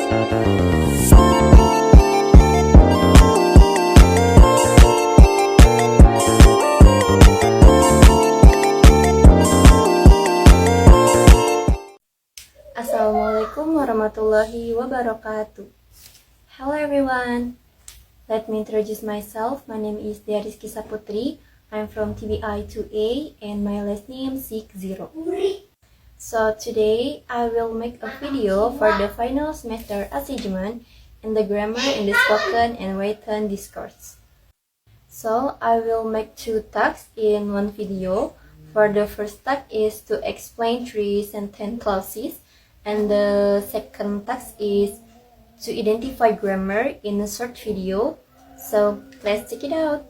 Assalamualaikum warahmatullahi wabarakatuh. Hello everyone. Let me introduce myself. My name is Rizki Saputri. I'm from TBI 2A and my last name is 60. So today I will make a video for the final semester assessment in the grammar in the spoken and written discourse. So I will make two tasks in one video. For the first task is to explain 3 sentence clauses. And the second task is to identify grammar in a short video. So let's check it out.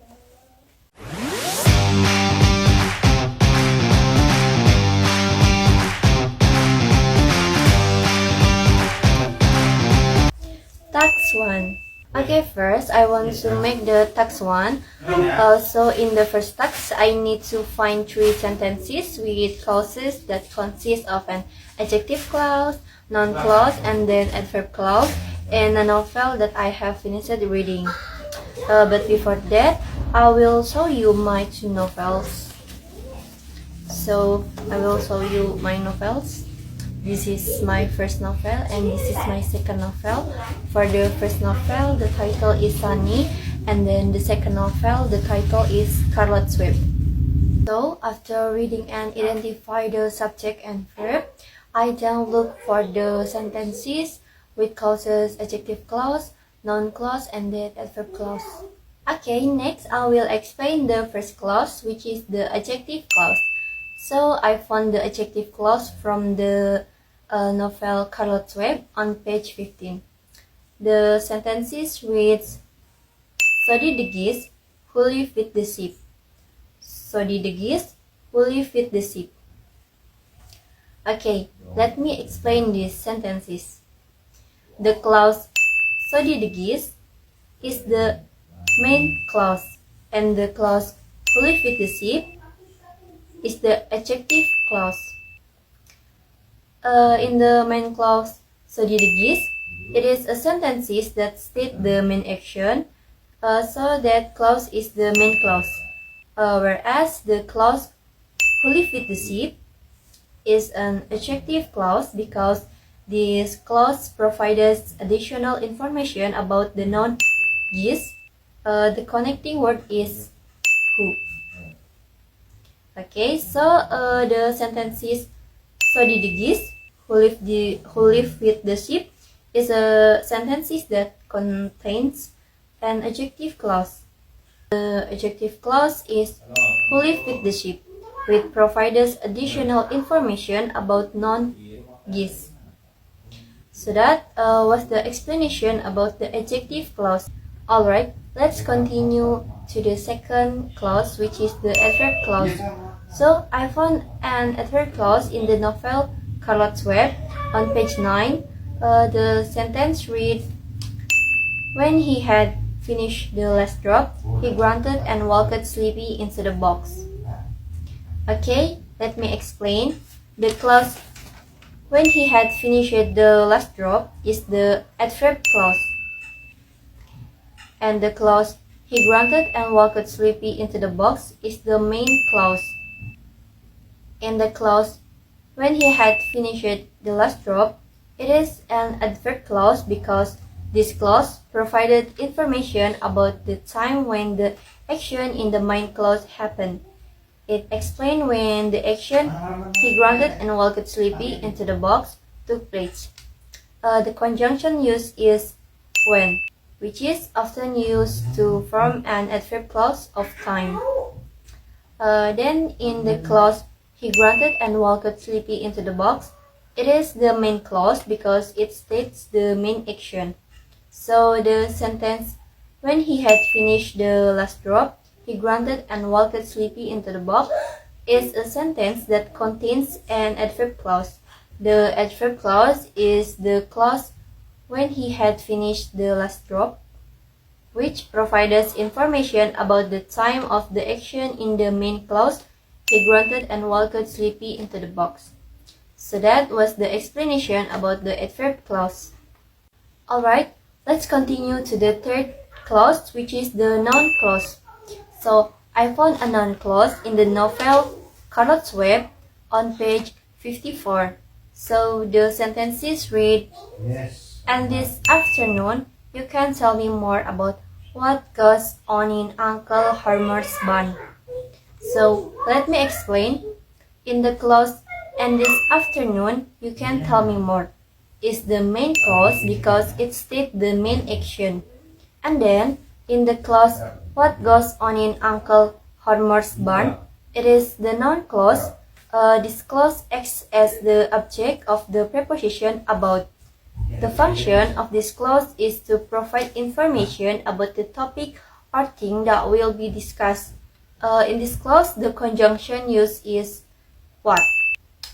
Task 1. Okay, first I want to make the task 1. So in the first task, I need to find 3 sentences with clauses that consist of an adjective clause, noun clause, and then adverb clause in a novel that I have finished reading. But before that, I will show you my 2 novels. So I will show you my novels. This is my first novel and this is my second novel. For the first novel, the title is Sunny, and then the second novel, the title is Scarlet Web. So after reading and identify the subject and verb, I then look for the sentences with clauses, adjective clause, noun clause, and then adverb clause. Okay, next I will explain the first clause, which is the adjective clause. So I found the adjective clause from the novel Scarlet Web on page 15. The sentences reads, "Study the geese who live with the sheep. Study the geese who live with the sheep." Okay, let me explain these sentences. The clause "study the geese" is the main clause, and the clause "who live with the sheep" is the adjective clause. In the main clause "study the geese," it is a sentence that state the main action, so that clause is the main clause. Whereas the clause "who live with the sheep" is an adjective clause because this clause provides additional information about the noun geese. The connecting word is who. Okay, so the sentence is "study the geese who live with the sheep" is a sentence that contains an adjective clause. The adjective clause is "who live with the sheep," which provides additional information about noun geese. So that was the explanation about the adjective clause. Alright, let's continue to the second clause, which is the adverb clause. So I found an adverb clause in the novel Scarlet Web on page 9. The sentence reads, "When he had finished the last drop, he grunted and walked sleepy into the box." Okay, let me explain. The clause "when he had finished the last drop" is the adverb clause, and the clause "he grunted and walked sleepy into the box" is the main clause. In the clause "when he had finished the last drop," it is an adverb clause because this clause provided information about the time when the action in the main clause happened. It explained when the action "he grunted and walked sleepy into the box" took place. The conjunction used is when, which is often used to form an adverb clause of time. Then in the clause "he grunted and walked sleepy into the box," it is the main clause because it states the main action. So the sentence "when he had finished the last drop, he grunted and walked sleepy into the box" is a sentence that contains an adverb clause. The adverb clause is the clause "when he had finished the last drop," which provides information about the time of the action in the main clause "he grunted and walked sleepy into the box." So that was the explanation about the adverb clause. Alright, let's continue to the third clause, which is the noun clause. So, I found a noun clause in the novel Carrot's Web on page 54. So, the sentences read, and this afternoon, you can tell me more about what goes on in Uncle Homer's barn. So, let me explain. In the clause, and this afternoon, you can tell me more, is the main clause because it states the main action. And then, in the clause, what goes on in Uncle Homer's barn, it is the noun clause. This clause acts as the object of the preposition about. The function of this clause is to provide information about the topic or thing that will be discussed. In this clause, the conjunction used is what.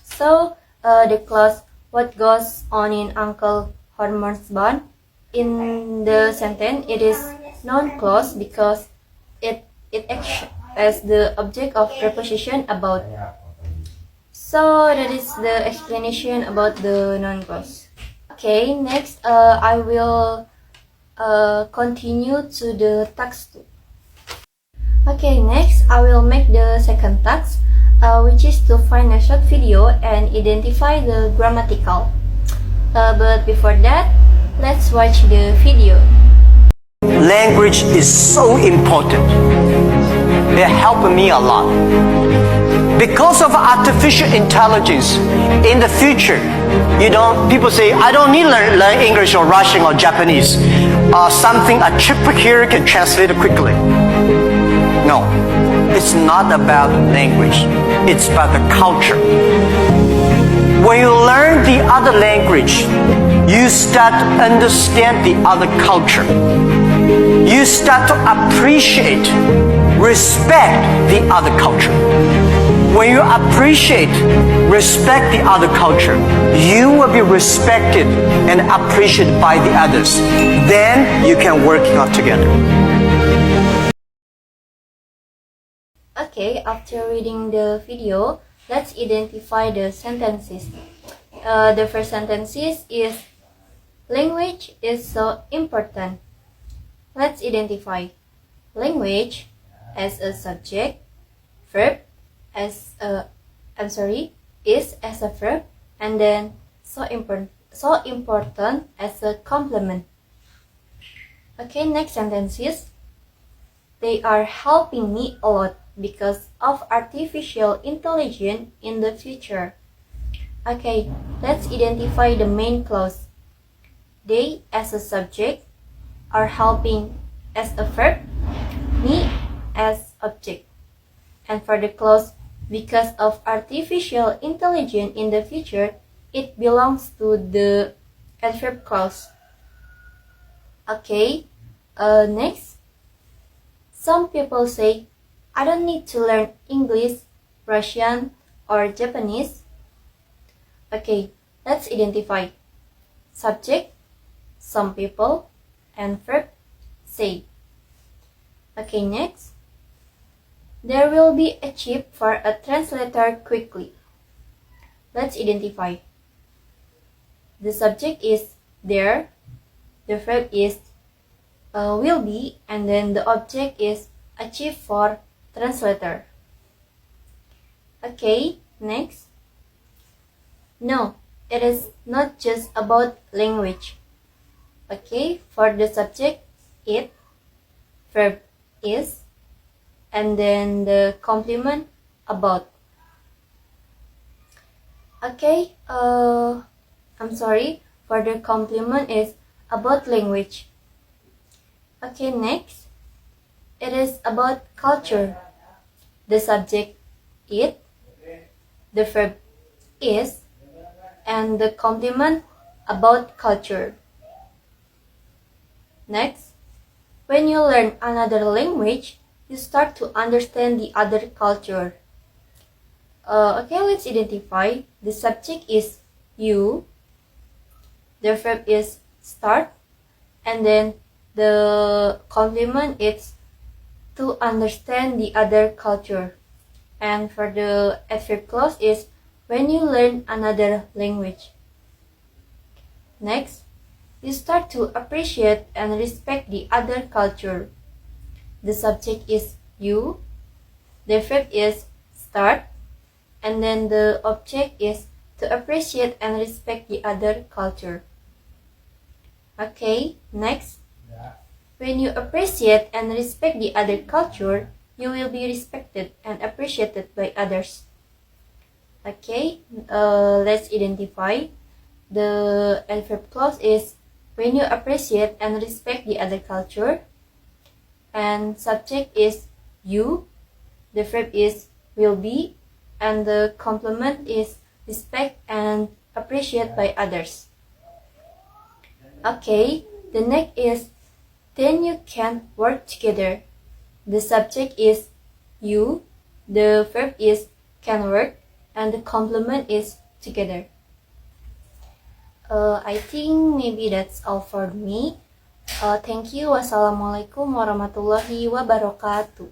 So, the clause what goes on in Uncle Homer's barn, in the sentence, it is noun clause because it acts as the object of preposition about. So, that is the explanation about the noun clause. Okay, next I will continue to the task 2. Okay, next I will make the second task, which is to find a short video and identify the grammatical. But before that, let's watch the video. Language is so important. It helped me a lot. Because of artificial intelligence, in the future, people say, I don't need to learn English or Russian or Japanese. Something a chip here can translate it quickly. No, it's not about language. It's about the culture. When you learn the other language, you start to understand the other culture. You start to appreciate, respect the other culture. When you appreciate, respect the other culture, you will be respected and appreciated by the others. Then you can work out together. Okay, after reading the video, let's identify the sentences. The first sentence is language is so important. Let's identify language as a subject, verb as a is as a verb, and then so important as a complement. Okay, next sentence is they are helping me a lot because of artificial intelligence in the future. Okay, let's identify the main clause. They as a subject, are helping as a verb, me as object. And for the clause, because of artificial intelligence in the future, it belongs to the adverb clause. Okay, next. Some people say, I don't need to learn English, Russian, or Japanese. Okay, let's identify subject, some people, and verb, say. Okay, next. There will be a chip for a translator quickly. Let's identify. The subject is there, the verb is will be, and then the object is a chip for translator. Okay, next. No, it is not just about language. Okay, for the subject, it, verb is, and then the complement, about. Okay, I'm sorry, for the complement is about language. Okay, next. It is about culture. The subject, it, the verb, is, and the complement, about culture. Next, when you learn another language, you start to understand the other culture. Okay, let's identify. The subject is you, the verb is start, and then the complement is to understand the other culture. And for the adverb clause is when you learn another language. Next, you start to appreciate and respect the other culture. The subject is you, the verb is start, and then the object is to appreciate and respect the other culture. Okay, next. When you appreciate and respect the other culture, you will be respected and appreciated by others. Okay, let's identify. The adverb clause is when you appreciate and respect the other culture, and subject is you, the verb is will be, and the complement is respect and appreciate by others. Okay, the next is then you can work together. The subject is you, the verb is can work, and the complement is together. I think maybe that's all for me. Thank you. Wassalamualaikum warahmatullahi wabarakatuh.